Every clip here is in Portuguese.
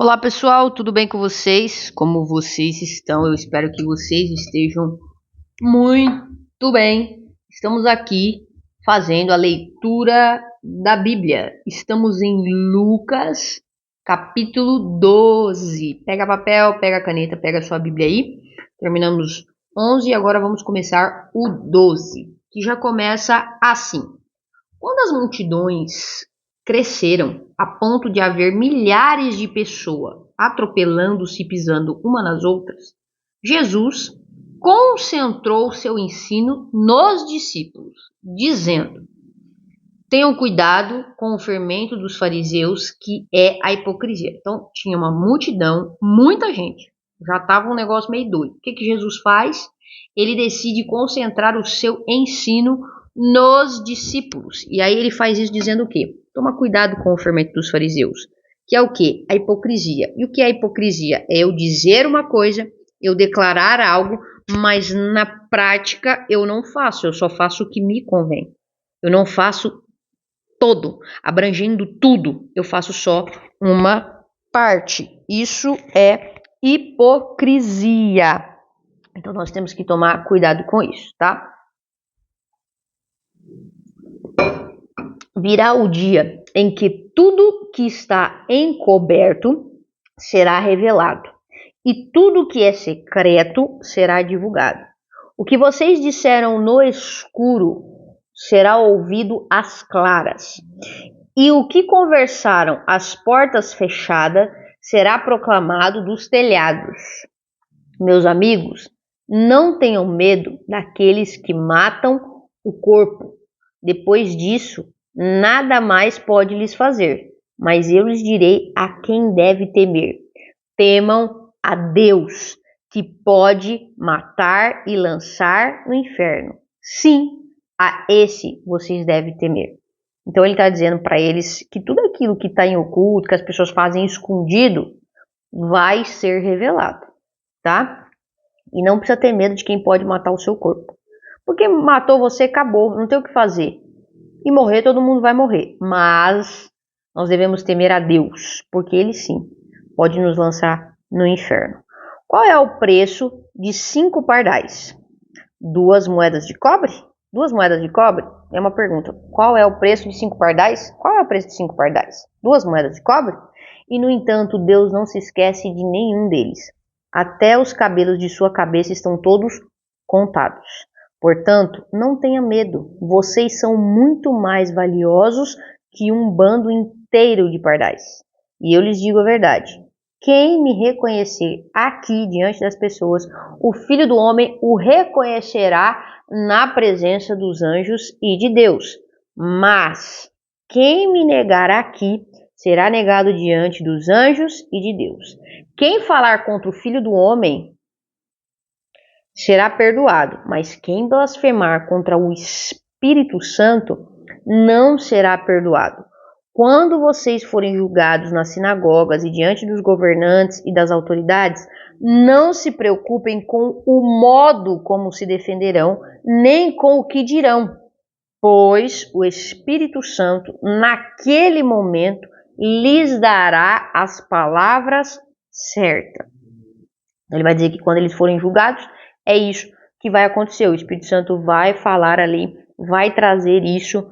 Olá pessoal, tudo bem com vocês? Como vocês estão? Eu espero que vocês estejam muito bem. Estamos aqui fazendo a leitura da Bíblia. Estamos em Lucas, capítulo 12. Pega papel, pega caneta, pega sua Bíblia aí. Terminamos 11 e agora vamos começar o 12, que já começa assim. Quando as multidões cresceram a ponto de haver milhares de pessoas atropelando-se e pisando uma nas outras, Jesus concentrou seu ensino nos discípulos, dizendo: tenham cuidado com o fermento dos fariseus, que é a hipocrisia. Então, tinha uma multidão, muita gente, já estava um negócio meio doido. O que Jesus faz? Ele decide concentrar o seu ensino nos discípulos. E aí ele faz isso dizendo o quê? Toma cuidado com o fermento dos fariseus, que é o quê? A hipocrisia. E o que é a hipocrisia? É eu dizer uma coisa, eu declarar algo, mas na prática eu não faço, eu só faço o que me convém. Eu não faço todo, abrangendo tudo, eu faço só uma parte. Isso é hipocrisia. Então nós temos que tomar cuidado com isso, tá? Virá o dia em que tudo que está encoberto será revelado, e tudo que é secreto será divulgado. O que vocês disseram no escuro será ouvido às claras, e o que conversaram às portas fechadas será proclamado dos telhados. Meus amigos, não tenham medo daqueles que matam o corpo. Depois disso, nada mais pode lhes fazer, mas eu lhes direi a quem deve temer. Temam a Deus, que pode matar e lançar no inferno. Sim, a esse vocês devem temer. Então ele está dizendo para eles que tudo aquilo que está em oculto, que as pessoas fazem escondido, vai ser revelado, tá? E não precisa ter medo de quem pode matar o seu corpo. Porque matou você, acabou, não tem o que fazer. E morrer, todo mundo vai morrer. Mas nós devemos temer a Deus, porque Ele sim pode nos lançar no inferno. Qual é o preço de 5 pardais? 2 moedas de cobre? 2 moedas de cobre? É uma pergunta. Qual é o preço de 5 pardais? Qual é o preço de 5 pardais? 2 moedas de cobre? E, no entanto, Deus não se esquece de nenhum deles. Até os cabelos de sua cabeça estão todos contados. Portanto, não tenha medo. Vocês são muito mais valiosos que um bando inteiro de pardais. E eu lhes digo a verdade. Quem me reconhecer aqui diante das pessoas, o Filho do Homem o reconhecerá na presença dos anjos e de Deus. Mas quem me negar aqui será negado diante dos anjos e de Deus. Quem falar contra o Filho do Homem será perdoado, mas quem blasfemar contra o Espírito Santo não será perdoado. Quando vocês forem julgados nas sinagogas e diante dos governantes e das autoridades, não se preocupem com o modo como se defenderão, nem com o que dirão, pois o Espírito Santo, naquele momento, lhes dará as palavras certas. Ele vai dizer que quando eles forem julgados, é isso que vai acontecer. O Espírito Santo vai falar ali, vai trazer isso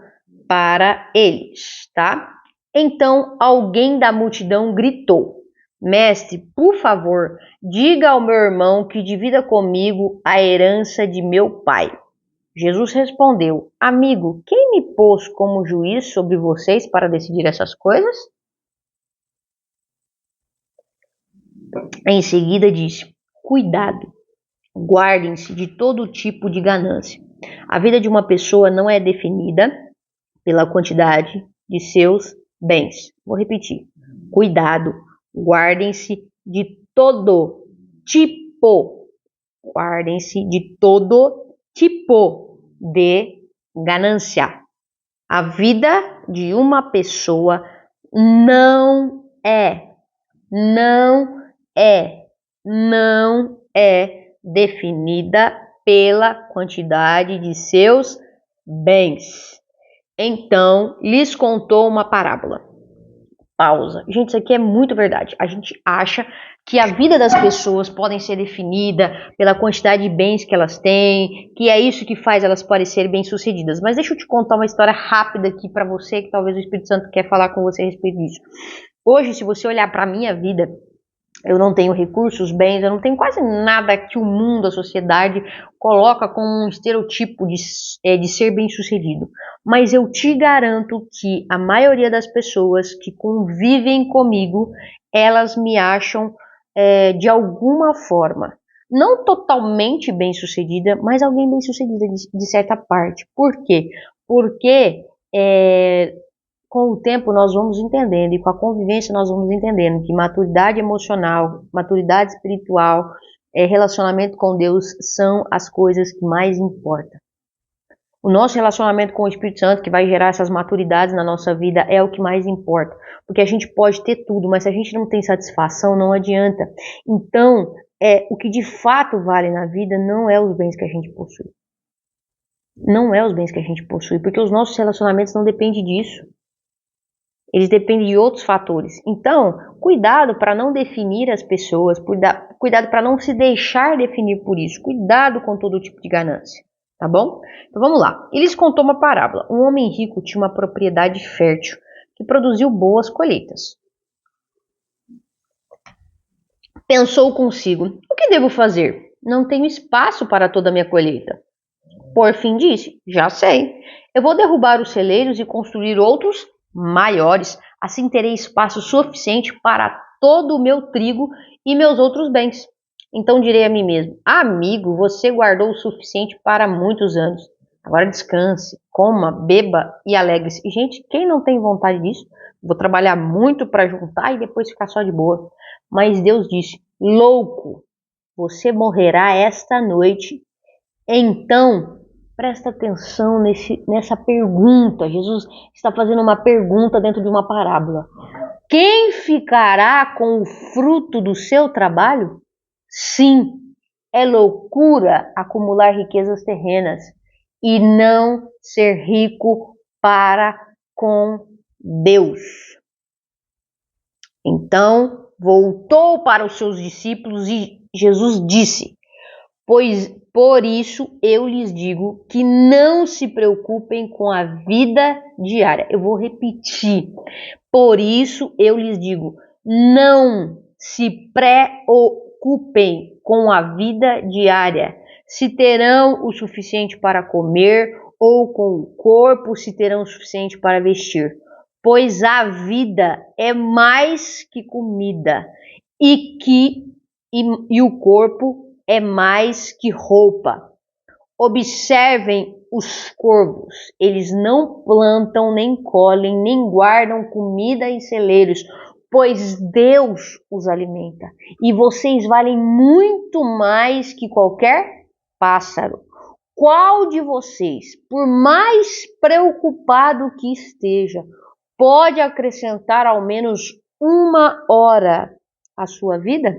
para eles, tá? Então alguém da multidão gritou: Mestre, por favor, diga ao meu irmão que divida comigo a herança de meu pai. Jesus respondeu: Amigo, quem me pôs como juiz sobre vocês para decidir essas coisas? Em seguida disse: Cuidado, guardem-se de todo tipo de ganância. A vida de uma pessoa não é definida pela quantidade de seus bens. Vou repetir. Cuidado, guardem-se de todo tipo. Guardem-se de todo tipo de ganância. A vida de uma pessoa não é definida pela quantidade de seus bens. Então lhes contou uma parábola. pausa. Gente, isso aqui é muito verdade. A gente acha que a vida das pessoas podem ser definida pela quantidade de bens que elas têm, que é isso que faz elas parecerem bem-sucedidas. Mas deixa eu te contar uma história rápida aqui para você, que talvez o Espírito Santo quer falar com você a respeito disso. Hoje, se você olhar para a minha vida, eu não tenho recursos, bens, eu não tenho quase nada que o mundo, a sociedade coloca como um estereotipo de ser bem-sucedido. Mas eu te garanto que a maioria das pessoas que convivem comigo, elas me acham de alguma forma, não totalmente bem-sucedida, mas alguém bem-sucedida de certa parte. Por quê? Porque com o tempo nós vamos entendendo e com a convivência nós vamos entendendo que maturidade emocional, maturidade espiritual, relacionamento com Deus são as coisas que mais importam. O nosso relacionamento com o Espírito Santo, que vai gerar essas maturidades na nossa vida, é o que mais importa. Porque a gente pode ter tudo, mas se a gente não tem satisfação, não adianta. Então, o que de fato vale na vida não é os bens que a gente possui. Não é os bens que a gente possui, porque os nossos relacionamentos não dependem disso. Eles dependem de outros fatores. Então, cuidado para não definir as pessoas, cuidado para não se deixar definir por isso. Cuidado com todo tipo de ganância, tá bom? Então vamos lá. Ele lhes contou uma parábola. Um homem rico tinha uma propriedade fértil que produziu boas colheitas. Pensou consigo: o que devo fazer? Não tenho espaço para toda a minha colheita. Por fim disse: já sei. Eu vou derrubar os celeiros e construir outros maiores, assim terei espaço suficiente para todo o meu trigo e meus outros bens. Então direi a mim mesmo: amigo, você guardou o suficiente para muitos anos. Agora descanse, coma, beba e alegre-se. E, gente, quem não tem vontade disso? Vou trabalhar muito para juntar e depois ficar só de boa. Mas Deus disse: louco, você morrerá esta noite. Então, presta atenção nessa pergunta. Jesus está fazendo uma pergunta dentro de uma parábola. Quem ficará com o fruto do seu trabalho? Sim, é loucura acumular riquezas terrenas e não ser rico para com Deus. Então, voltou para os seus discípulos e Jesus disse: pois por isso eu lhes digo que não se preocupem com a vida diária. Eu vou repetir. Por isso eu lhes digo, não se preocupem com a vida diária, se terão o suficiente para comer, ou com o corpo, se terão o suficiente para vestir. Pois a vida é mais que comida, e o corpo é mais que roupa. Observem os corvos, eles não plantam, nem colhem, nem guardam comida em celeiros, pois Deus os alimenta. E vocês valem muito mais que qualquer pássaro. Qual de vocês, por mais preocupado que esteja, pode acrescentar ao menos 1 hora à sua vida?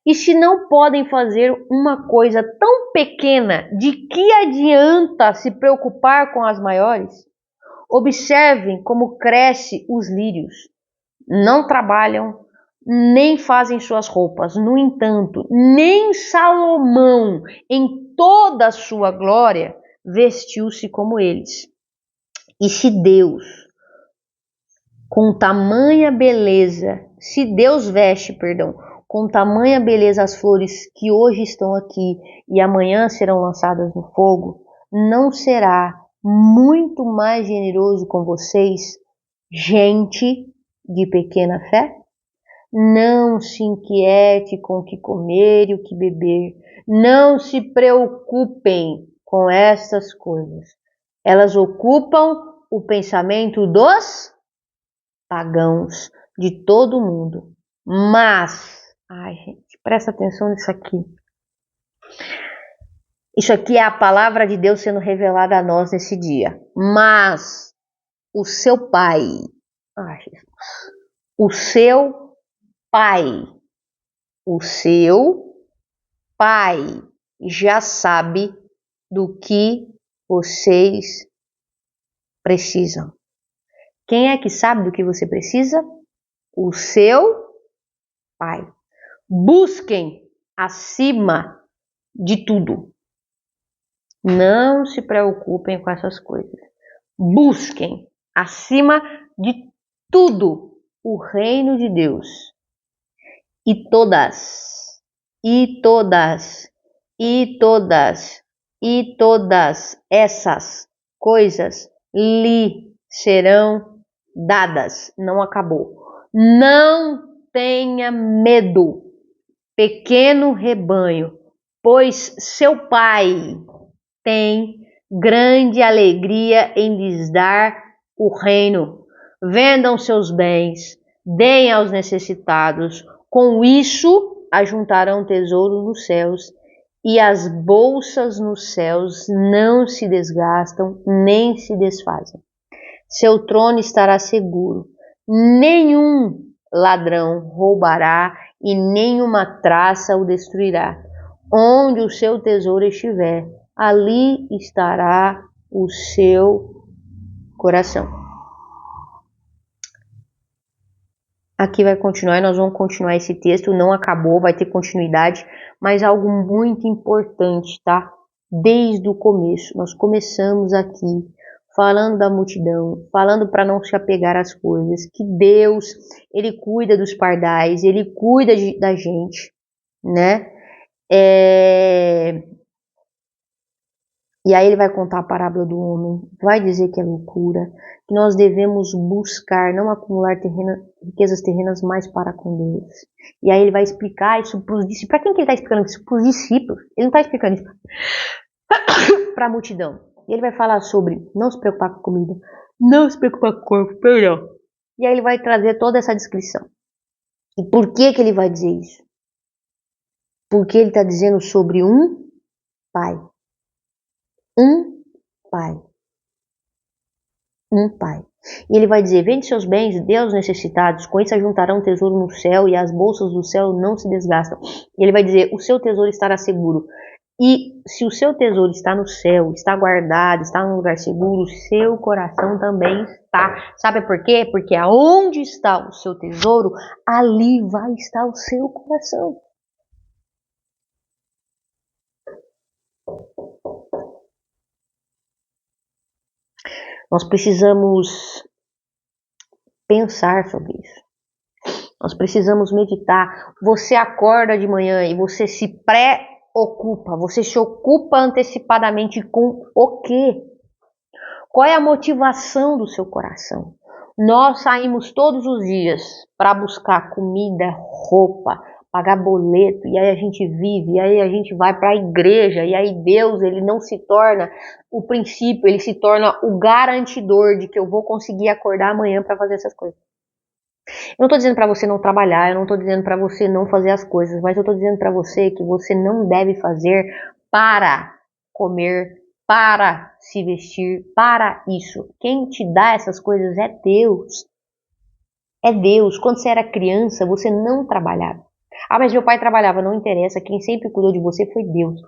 E se não podem fazer uma coisa tão pequena, de que adianta se preocupar com as maiores? Observem como crescem os lírios. Não trabalham, nem fazem suas roupas. No entanto, nem Salomão, em toda a sua glória, vestiu-se como eles. E se Deus, com tamanha beleza, com tamanha beleza as flores que hoje estão aqui e amanhã serão lançadas no fogo, não será muito mais generoso com vocês, gente de pequena fé? Não se inquiete com o que comer e o que beber. Não se preocupem com essas coisas. Elas ocupam o pensamento dos pagãos de todo mundo. Mas ai, gente, presta atenção nisso aqui. Isso aqui é a palavra de Deus sendo revelada a nós nesse dia. Mas o seu pai, o seu pai já sabe do que vocês precisam. Quem é que sabe do que você precisa? o seu Pai. Busquem acima de tudo. Não se preocupem com essas coisas. Busquem acima de tudo o reino de Deus. E todas essas coisas lhe serão dadas. Não acabou. Não tenha medo, pequeno rebanho, pois seu Pai tem grande alegria em lhes dar o reino. Vendam seus bens, deem aos necessitados, com isso ajuntarão tesouro nos céus, e as bolsas nos céus não se desgastam nem se desfazem. Seu trono estará seguro, nenhum ladrão roubará e nenhuma traça o destruirá. Onde o seu tesouro estiver, ali estará o seu coração. Aqui vai continuar e nós vamos continuar esse texto, não acabou, vai ter continuidade, mas algo muito importante, tá? Desde o começo, nós começamos aqui falando da multidão, falando para não se apegar às coisas, que Deus, Ele cuida dos pardais, Ele cuida da gente, né? E aí ele vai contar a parábola do homem, vai dizer que é loucura, que nós devemos buscar, não acumular riquezas terrenas, mais para com Deus. E aí ele vai explicar isso para os discípulos. Para quem que ele está explicando isso? Para os discípulos. Ele não está explicando isso para a multidão. E ele vai falar sobre não se preocupar com comida, não se preocupar com o corpo, perdão. E aí ele vai trazer toda essa descrição. E por que que ele vai dizer isso? Porque ele está dizendo sobre um pai. Um pai. Um pai. E ele vai dizer, vende seus bens, dê aos necessitados, com isso ajuntarão tesouro no céu e as bolsas do céu não se desgastam. E ele vai dizer, o seu tesouro estará seguro. E se o seu tesouro está no céu, está guardado, está num lugar seguro, seu coração também está. Sabe por quê? Porque aonde está o seu tesouro, ali vai estar o seu coração. Nós precisamos pensar sobre isso. Nós precisamos meditar. Você acorda de manhã e você se preocupa, você se ocupa antecipadamente com o quê? Qual é a motivação do seu coração? Nós saímos todos os dias para buscar comida, roupa, pagar boleto, e aí a gente vive, e aí a gente vai para a igreja, e aí Deus, ele não se torna o princípio, ele se torna o garantidor de que eu vou conseguir acordar amanhã para fazer essas coisas. Eu não estou dizendo para você não trabalhar, eu não estou dizendo para você não fazer as coisas, mas eu estou dizendo para você que você não deve fazer para comer, para se vestir, para isso. Quem te dá essas coisas é Deus. É Deus. Quando você era criança, você não trabalhava. Ah, mas meu pai trabalhava, não interessa. Quem sempre cuidou de você foi Deus.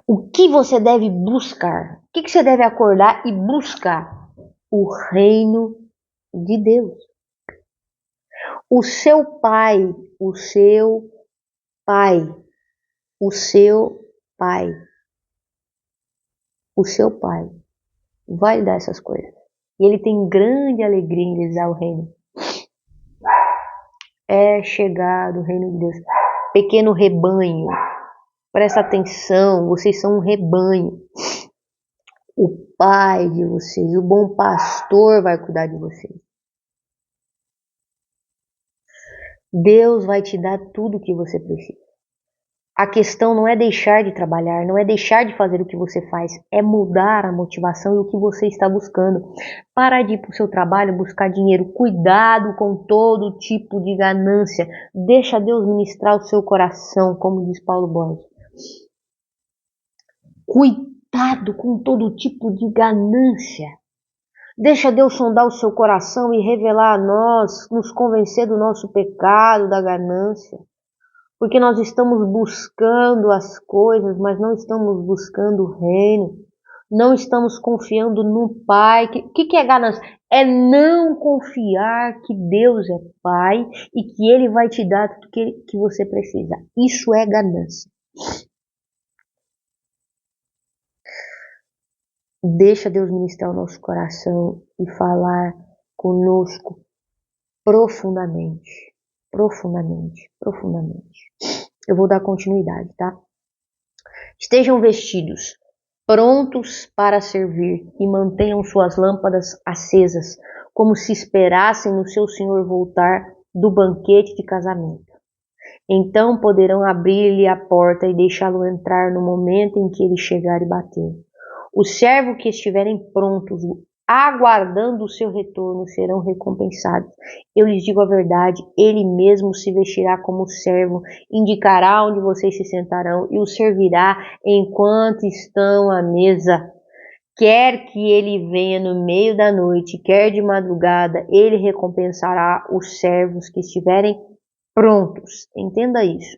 O que você deve buscar? O que você deve acordar e buscar? O reino de Deus. O seu pai, o seu pai, o seu pai, o seu pai vai lhe dar essas coisas. E ele tem grande alegria em lhes dar o reino. É chegado o reino de Deus. Pequeno rebanho, presta atenção, vocês são um rebanho. O pai de vocês, o bom pastor vai cuidar de vocês. Deus vai te dar tudo o que você precisa. A questão não é deixar de trabalhar, não é deixar de fazer o que você faz, é mudar a motivação e o que você está buscando. Para de ir para o seu trabalho buscar dinheiro, cuidado com todo tipo de ganância. Deixa Deus ministrar o seu coração, como diz Paulo Borges. Cuidado com todo tipo de ganância. Deixa Deus sondar o seu coração e revelar a nós, nos convencer do nosso pecado, da ganância. Porque nós estamos buscando as coisas, mas não estamos buscando o reino. Não estamos confiando no Pai. O que é ganância? é não confiar que Deus é Pai e que Ele vai te dar tudo que você precisa. Isso é ganância. Deixa Deus ministrar o nosso coração e falar conosco profundamente. Profundamente, profundamente. Eu vou dar continuidade, tá? Estejam vestidos, prontos para servir, e mantenham suas lâmpadas acesas, como se esperassem no seu Senhor voltar do banquete de casamento. Então poderão abrir-lhe a porta e deixá-lo entrar no momento em que ele chegar e bater. Os servos que estiverem prontos, aguardando o seu retorno, serão recompensados. Eu lhes digo a verdade, ele mesmo se vestirá como servo, indicará onde vocês se sentarão e os servirá enquanto estão à mesa. Quer que ele venha no meio da noite, quer de madrugada, ele recompensará os servos que estiverem prontos. Entenda isso.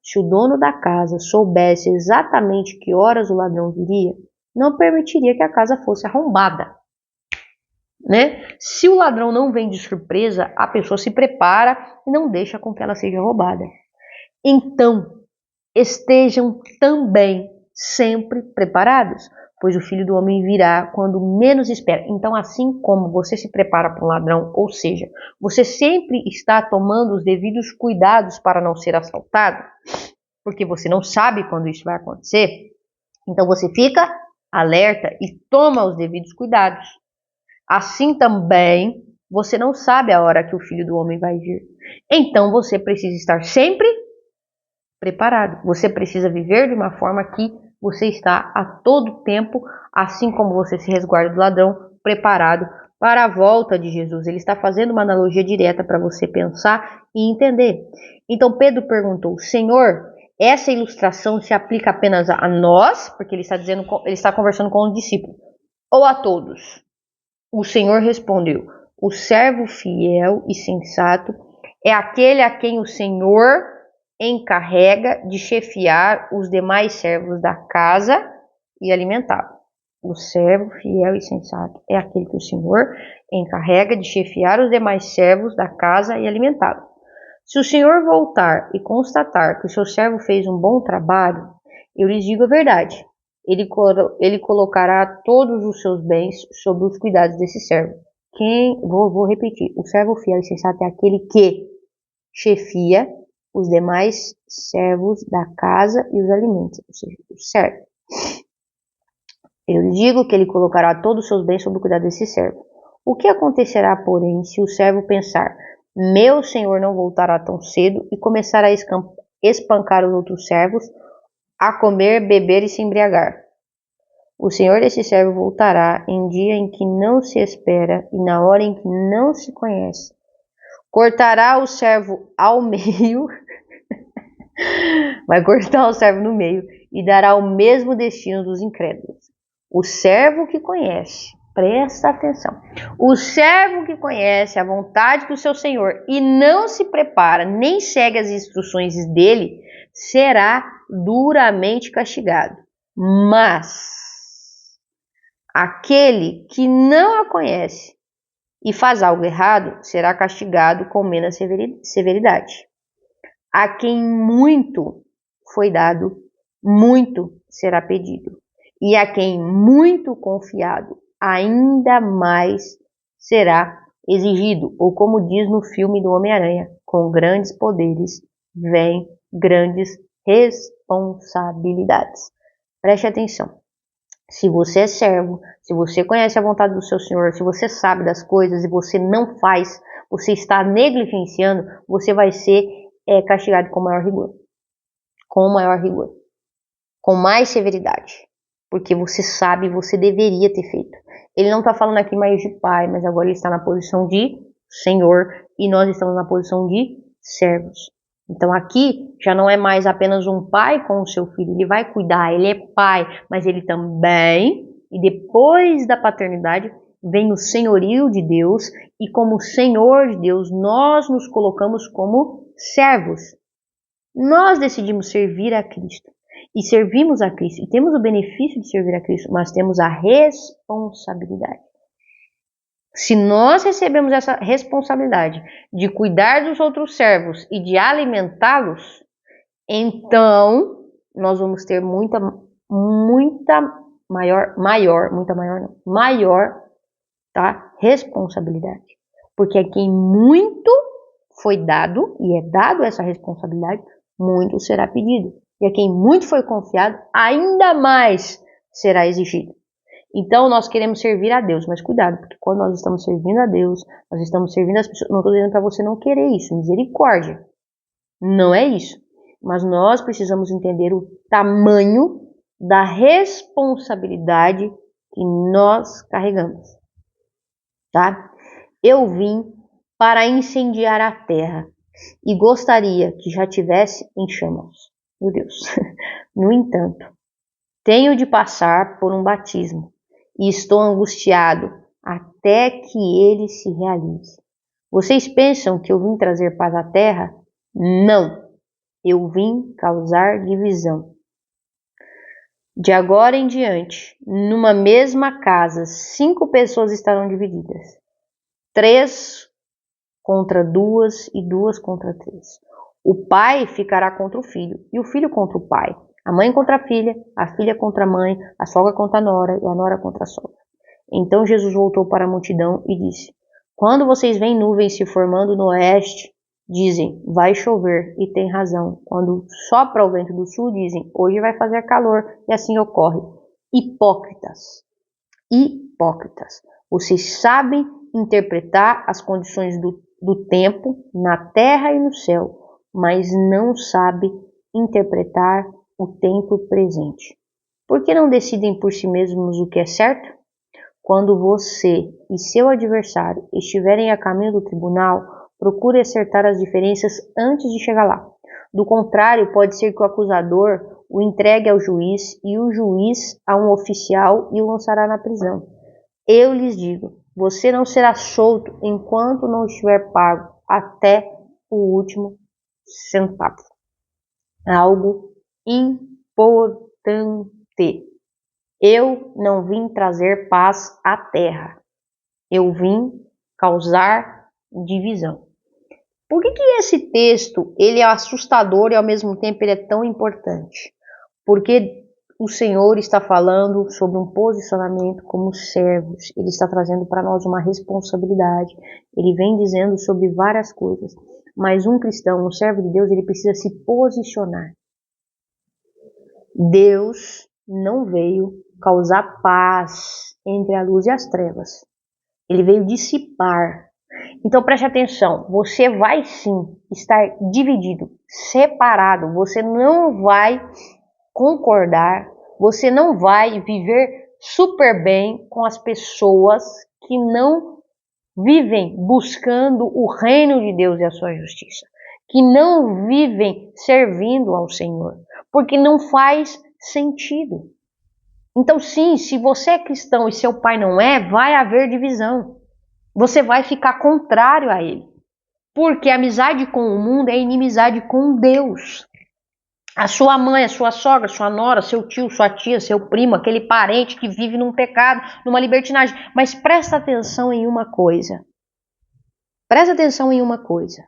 Se o dono da casa soubesse exatamente que horas o ladrão viria, não permitiria que a casa fosse arrombada. Né? Se o ladrão não vem de surpresa, a pessoa se prepara e não deixa com que ela seja roubada. Então, estejam também sempre preparados, pois o Filho do Homem virá quando menos espera. Então, assim como você se prepara para um ladrão, ou seja, você sempre está tomando os devidos cuidados para não ser assaltado, porque você não sabe quando isso vai acontecer, então você fica alerta e toma os devidos cuidados. Assim também, você não sabe a hora que o Filho do Homem vai vir. Então você precisa estar sempre preparado. Você precisa viver de uma forma que você está a todo tempo, assim como você se resguarda do ladrão, preparado para a volta de Jesus. Ele está fazendo uma analogia direta para você pensar e entender. Então Pedro perguntou: Senhor, essa ilustração se aplica apenas a nós, porque ele está conversando com os discípulos, ou a todos? O Senhor respondeu: o servo fiel e sensato é aquele a quem o Senhor encarrega de chefiar os demais servos da casa e alimentá-lo. O servo fiel e sensato é aquele que o Senhor encarrega de chefiar os demais servos da casa e alimentá-lo. Se o Senhor voltar e constatar que o seu servo fez um bom trabalho, eu lhes digo a verdade. Ele colocará todos os seus bens sob os cuidados desse servo. Vou repetir, o servo fiel e sensato é aquele que chefia os demais servos da casa e os alimenta, ou seja, o servo. Eu digo que ele colocará todos os seus bens sob o cuidado desse servo. O que acontecerá, porém, se o servo pensar: meu senhor não voltará tão cedo, e começar a espancar os outros servos, a comer, beber e se embriagar? O senhor desse servo voltará em dia em que não se espera e na hora em que não se conhece. Cortará o servo ao meio, vai cortar o servo no meio e dará o mesmo destino dos incrédulos. O servo que conhece, presta atenção, o servo que conhece a vontade do seu senhor e não se prepara nem segue as instruções dele, será duramente castigado. Mas aquele que não a conhece e faz algo errado será castigado com menos severidade. A quem muito foi dado, muito será pedido. E a quem muito confiado, ainda mais será exigido. Ou como diz no filme do Homem-Aranha, com grandes poderes vem grandes responsabilidades. Preste atenção. Se você é servo, se você conhece a vontade do seu Senhor, se você sabe das coisas e você não faz, você está negligenciando, você vai ser castigado com maior rigor. Com maior rigor. Com mais severidade. Porque você sabe, você deveria ter feito. Ele não está falando aqui mais de pai, mas agora ele está na posição de Senhor e nós estamos na posição de servos. Então aqui já não é mais apenas um pai com o seu filho, ele vai cuidar, ele é pai, mas ele também, e depois da paternidade, vem o senhorio de Deus, e como Senhor de Deus, nós nos colocamos como servos. Nós decidimos servir a Cristo, e servimos a Cristo, e temos o benefício de servir a Cristo, mas temos a responsabilidade. Se nós recebemos essa responsabilidade de cuidar dos outros servos e de alimentá-los, então nós vamos ter maior, tá? Responsabilidade. Porque a quem muito foi dado, e é dado essa responsabilidade, muito será pedido. E a quem muito foi confiado, ainda mais será exigido. Então nós queremos servir a Deus, mas cuidado, porque quando nós estamos servindo a Deus, nós estamos servindo as pessoas. Não estou dizendo para você não querer isso, misericórdia. Não é isso. Mas nós precisamos entender o tamanho da responsabilidade que nós carregamos. Tá? Eu vim para incendiar a terra e gostaria que já tivesse em chamas. Meu Deus. No entanto, tenho de passar por um batismo e estou angustiado até que ele se realize. Vocês pensam que eu vim trazer paz à terra? Não. Eu vim causar divisão. De agora em diante, numa mesma casa, 5 pessoas estarão divididas. 3 contra 2 e 2 contra 3. O pai ficará contra o filho e o filho contra o pai. A mãe contra a filha contra a mãe, a sogra contra a nora e a nora contra a sogra. Então Jesus voltou para a multidão e disse: Quando vocês veem nuvens se formando no oeste, dizem, vai chover, e tem razão. Quando sopra o vento do sul, dizem, hoje vai fazer calor, e assim ocorre. Hipócritas, vocês sabem interpretar as condições do tempo na terra e no céu, mas não sabem interpretar o tempo presente. Por que não decidem por si mesmos o que é certo? Quando você e seu adversário estiverem a caminho do tribunal, procure acertar as diferenças antes de chegar lá. Do contrário, pode ser que o acusador o entregue ao juiz e o juiz a um oficial e o lançará na prisão. Eu lhes digo, você não será solto enquanto não estiver pago até o último centavo. Algo importante. Eu não vim trazer paz à terra. Eu vim causar divisão. Por que esse texto ele é assustador e ao mesmo tempo ele é tão importante? Porque o Senhor está falando sobre um posicionamento como servos. Ele está trazendo para nós uma responsabilidade. Ele vem dizendo sobre várias coisas. Mas um cristão, um servo de Deus, ele precisa se posicionar. Deus não veio causar paz entre a luz e as trevas. Ele veio dissipar. Então preste atenção, você vai sim estar dividido, separado, você não vai concordar, você não vai viver super bem com as pessoas que não vivem buscando o reino de Deus e a sua justiça, que não vivem servindo ao Senhor, porque não faz sentido. Então sim, se você é cristão e seu pai não é, vai haver divisão. Você vai ficar contrário a ele. Porque a amizade com o mundo é inimizade com Deus. A sua mãe, a sua sogra, sua nora, seu tio, sua tia, seu primo, aquele parente que vive num pecado, numa libertinagem. Mas presta atenção em uma coisa. Presta atenção em uma coisa.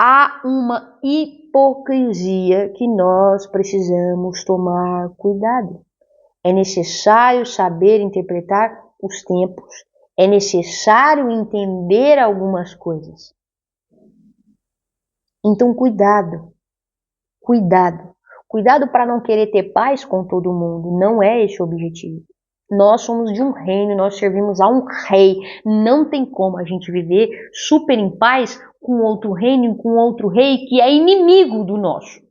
Há uma hipocrisia que nós precisamos tomar cuidado. É necessário saber interpretar os tempos. É necessário entender algumas coisas. Então, cuidado. Cuidado para não querer ter paz com todo mundo. Não é esse o objetivo. Nós somos de um reino, nós servimos a um rei. Não tem como a gente viver super em paz com outro reino, com outro rei que é inimigo do nosso.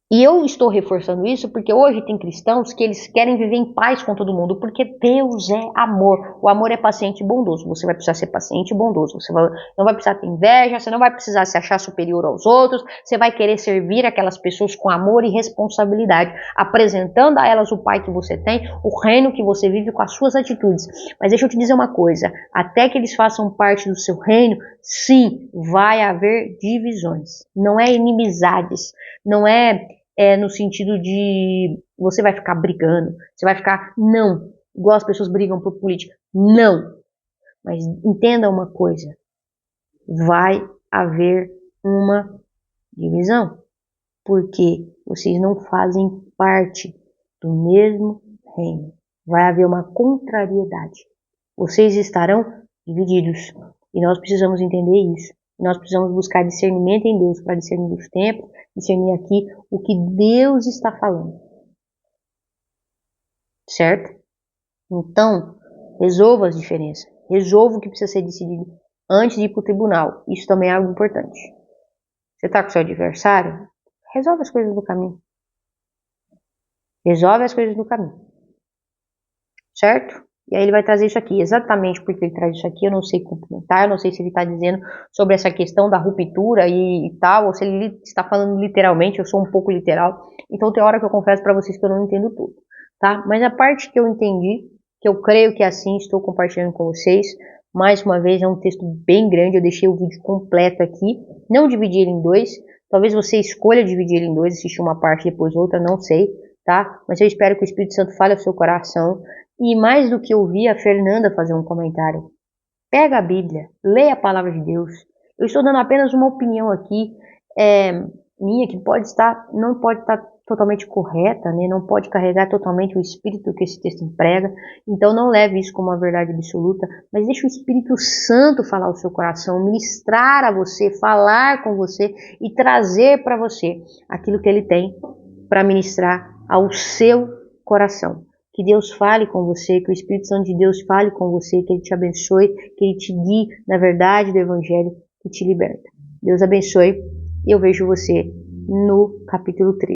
E eu estou reforçando isso porque hoje tem cristãos que eles querem viver em paz com todo mundo, porque Deus é amor. O amor é paciente e bondoso. Você vai precisar ser paciente e bondoso. Você não vai precisar ter inveja, você não vai precisar se achar superior aos outros. Você vai querer servir aquelas pessoas com amor e responsabilidade, apresentando a elas o Pai que você tem, o reino que você vive com as suas atitudes. Mas deixa eu te dizer uma coisa, até que eles façam parte do seu reino, sim, vai haver divisões. Não é inimizades, não é no sentido de você vai ficar brigando, você vai ficar... Não, igual as pessoas brigam por política. Não. Mas entenda uma coisa. Vai haver uma divisão. Porque vocês não fazem parte do mesmo reino. Vai haver uma contrariedade. Vocês estarão divididos. E nós precisamos entender isso. Nós precisamos buscar discernimento em Deus para discernir os tempos, discernir aqui o que Deus está falando. Certo? Então, resolva as diferenças. Resolva o que precisa ser decidido antes de ir para o tribunal. Isso também é algo importante. Você está com seu adversário? Resolve as coisas do caminho. Resolve as coisas do caminho. Certo? E aí ele vai trazer isso aqui. Exatamente porque ele traz isso aqui, eu não sei complementar. Eu não sei se ele está dizendo sobre essa questão da ruptura e tal, ou se ele está falando literalmente. Eu sou um pouco literal. Então tem hora que eu confesso para vocês que eu não entendo tudo. Tá? Mas a parte que eu entendi, que eu creio que é assim, estou compartilhando com vocês. Mais uma vez, é um texto bem grande. Eu deixei o vídeo completo aqui. Não dividi ele em dois. Talvez você escolha dividir ele em dois, assistir uma parte depois outra, não sei, tá? Mas eu espero que o Espírito Santo fale ao seu coração. E mais do que ouvir a Fernanda fazer um comentário, pega a Bíblia, leia a palavra de Deus. Eu estou dando apenas uma opinião aqui, minha, que não pode estar totalmente correta, né? Não pode carregar totalmente o espírito que esse texto emprega. Então não leve isso como uma verdade absoluta, mas deixe o Espírito Santo falar ao seu coração, ministrar a você, falar com você e trazer para você aquilo que ele tem para ministrar ao seu coração. Que Deus fale com você, que o Espírito Santo de Deus fale com você, que ele te abençoe, que ele te guie na verdade do Evangelho que te liberta. Deus abençoe e eu vejo você no capítulo 3.